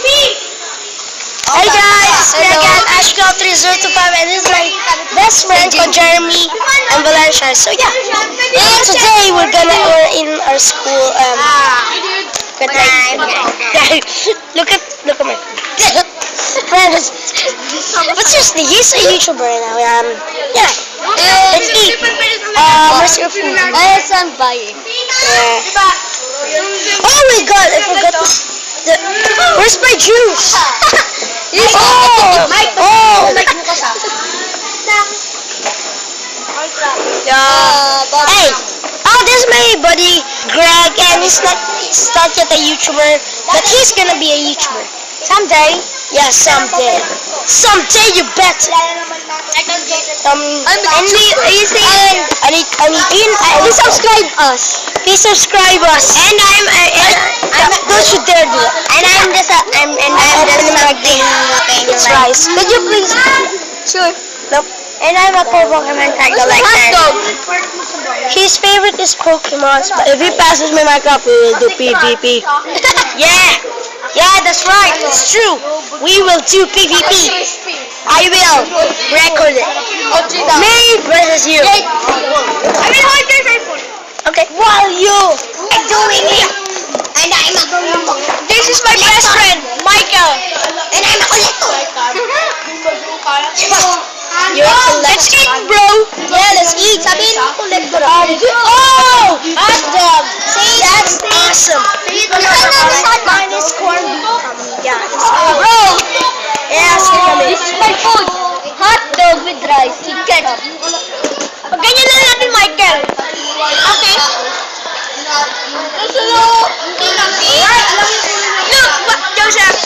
Hey guys, we're again Ashgirl3025 and this is my best friend called Jeremy and Valencia. So yeah, and today we're in our school. But look at my friends. But seriously, he's a YouTuber now. Yeah. Let's eat. Where's your food? I'm buying. Oh my God, I forgot where's my juice? Hey, this is my buddy Greg, and he's not yet a YouTuber, but he's gonna be a YouTuber someday. Yeah, someday. Someday, you bet. Please subscribe us. Please subscribe us. And don't you dare do it. And I'm just It's rice. Could you please? Sure. Nope. And I'm a Pokemon card collector. His favorite is Pokemon. But if he passes my Minecraft, we will do PvP. Yeah, that's right. It's true. We will do PvP. I will record it. Me versus you. Okay. While you I'm doing it. And I'm a This is my best friend, Michael. And I'm a collector. Let's eat, bro. Yeah, let's eat. Sabihin mo collector. Oh, hot dog. See, That's awesome. Mine is corn beef. Yeah, bro. Yes, This is my food. Hot dog with rice. Chicken. ganyan na natin, Michael. Okay. Look, Joseph.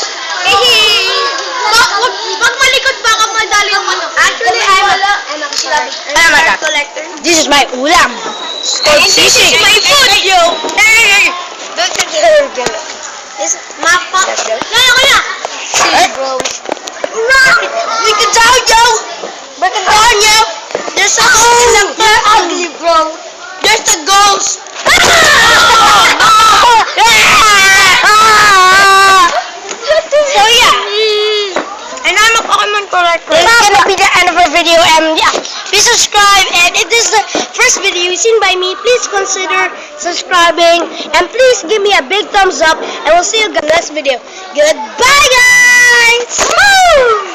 Wag malikot pa ka madali yung ano. Actually, I'm a collector. This is my ulam. And this is my food, yo. Hey. This mapa. Kaya. Bro. Break it down, yo. Break it down, yo. There's a You're ugly, bro. There's the ghost. So yeah. And I'm a Pokemon collector. This is gonna be the end of our video, and yeah, please subscribe. And if this is the first video you've seen by me, please consider subscribing and please give me a big thumbs up. And we'll see you in the next video. Goodbye, guys. Woo!